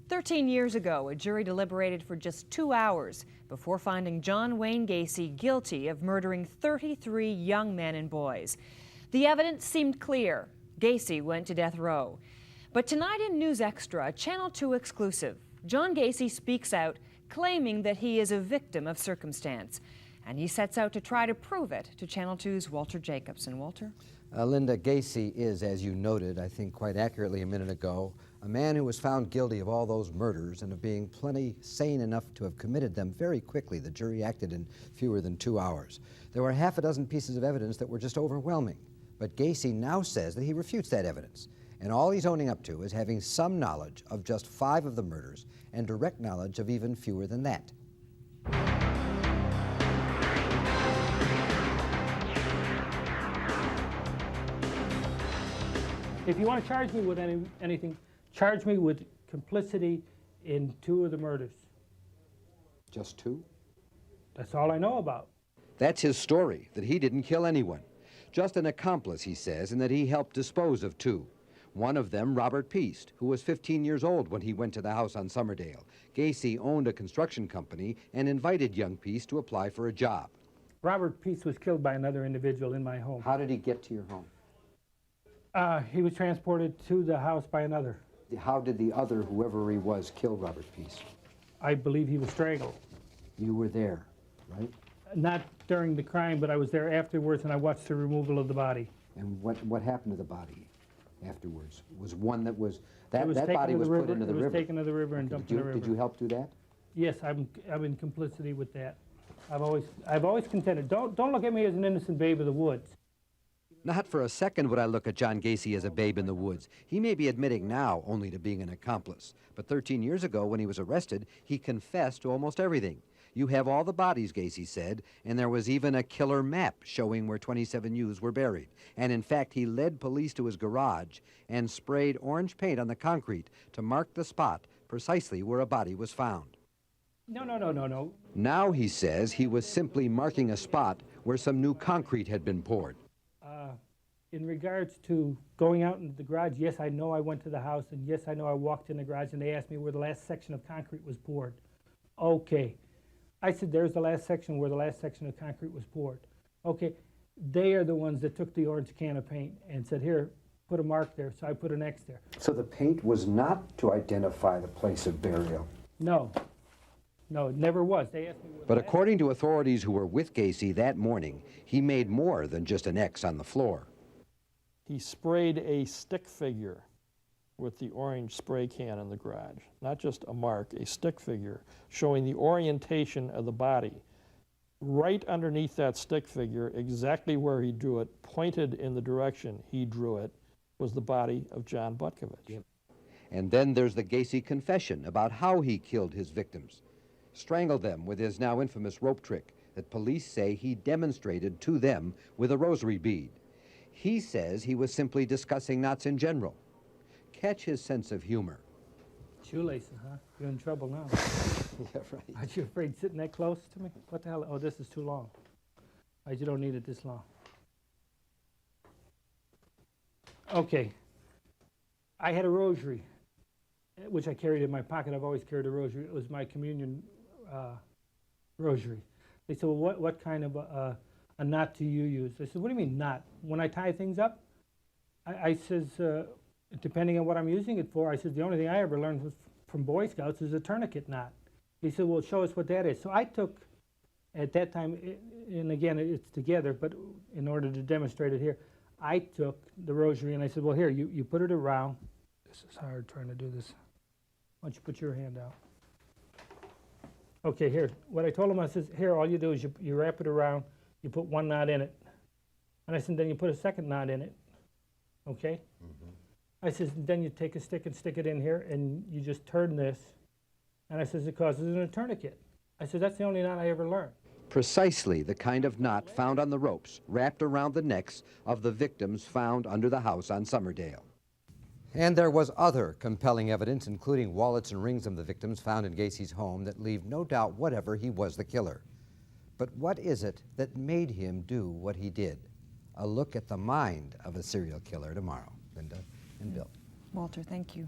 13 years ago, a jury deliberated for just 2 hours before finding John Wayne Gacy guilty of murdering 33 young men and boys. The evidence seemed clear. Gacy went to death row. But tonight in News Extra, a Channel 2 exclusive, John Gacy speaks out, claiming that he is a victim of circumstance. And he sets out to try to prove it to Channel 2's Walter Jacobson. Walter? Linda, Gacy is, as you noted, I think quite accurately a minute ago, a man who was found guilty of all those murders and of being plenty sane enough to have committed them very quickly. The jury acted in fewer than 2 hours. There were half a dozen pieces of evidence that were just overwhelming. But Gacy now says that he refutes that evidence. And all he's owning up to is having some knowledge of just 5 of the murders and direct knowledge of even fewer than that. If you want to charge me with anything, charge me with complicity in 2 of the murders. Just 2? That's all I know about. That's his story, that he didn't kill anyone. Just an accomplice, he says, and that he helped dispose of 2. One of them, Robert Peast, who was 15 years old when he went to the house on Summerdale. Gacy owned a construction company and invited young Peast to apply for a job. Robert Peast was killed by another individual in my home. How did he get to your home? He was transported to the house by another. How did the other, whoever he was, kill Robert Peast? I believe he was strangled. You were there, right? Not during the crime, but I was there afterwards, and I watched the removal of the body. And what happened to the body afterwards? Was one that was, that It was body was put into the river? It was taken to the river and dumped in the river. Did you help do that? Yes, I'm in complicity with that. I've always contended. Don't look at me as an innocent babe of the woods. Not for a second would I look at John Gacy as a babe in the woods. He may be admitting now only to being an accomplice. But 13 years ago, when he was arrested, he confessed to almost everything. You have all the bodies, Gacy said, and there was even a killer map showing where 27 youths were buried. And in fact, he led police to his garage and sprayed orange paint on the concrete to mark the spot precisely where a body was found. No. Now, he says, he was simply marking a spot where some new concrete had been poured. In regards to going out into the garage, yes, I know I went to the house, and yes, I know I walked in the garage, and they asked me where the last section of concrete was poured. Okay. I said, there's the last section where the last section of concrete was poured. Okay. They are the ones that took the orange can of paint and said, here, put a mark there. So I put an X there. So the paint was not to identify the place of burial? No. No, it never was. They asked me where. But according to authorities who were with Gacy that morning, he made more than just an X on the floor. He sprayed a stick figure with the orange spray can in the garage. Not just a mark, a stick figure showing the orientation of the body. Right underneath that stick figure, exactly where he drew it, pointed in the direction he drew it, was the body of John Butkovich. Yep. And then there's the Gacy confession about how he killed his victims. Strangled them with his now infamous rope trick that police say he demonstrated to them with a rosary bead. He says he was simply discussing knots in general. Catch his sense of humor. Shoelacing, huh? You're in trouble now. Yeah, right. Aren't you afraid sitting that close to me? What the hell? Oh, this is too long. You don't need it this long. Okay. I had a rosary, which I carried in my pocket. I've always carried a rosary. It was my communion rosary. They said, well, what kind of a knot do you use? I said, what do you mean knot? When I tie things up? I says, depending on what I'm using it for, I said, the only thing I ever learned was from Boy Scouts is a tourniquet knot. He said, well, show us what that is. So I took, at that time, and again, it's together, but in order to demonstrate it here, I took the rosary and I said, well, here, you put it around. This is hard trying to do this. Why don't you put your hand out? Okay, here. What I told him, I said, here, all you do is you wrap it around, you put one knot in it. And I said, then you put a second knot in it. Okay? Mm-hmm. I said, then you take a stick and stick it in here, and you just turn this. And I says, it causes a tourniquet. I said, that's the only knot I ever learned. Precisely the kind of knot found on the ropes wrapped around the necks of the victims found under the house on Summerdale. And there was other compelling evidence, including wallets and rings of the victims found in Gacy's home, that leave no doubt whatever he was the killer. But what is it that made him do what he did? A look at the mind of a serial killer tomorrow. Linda and Bill. Walter, thank you.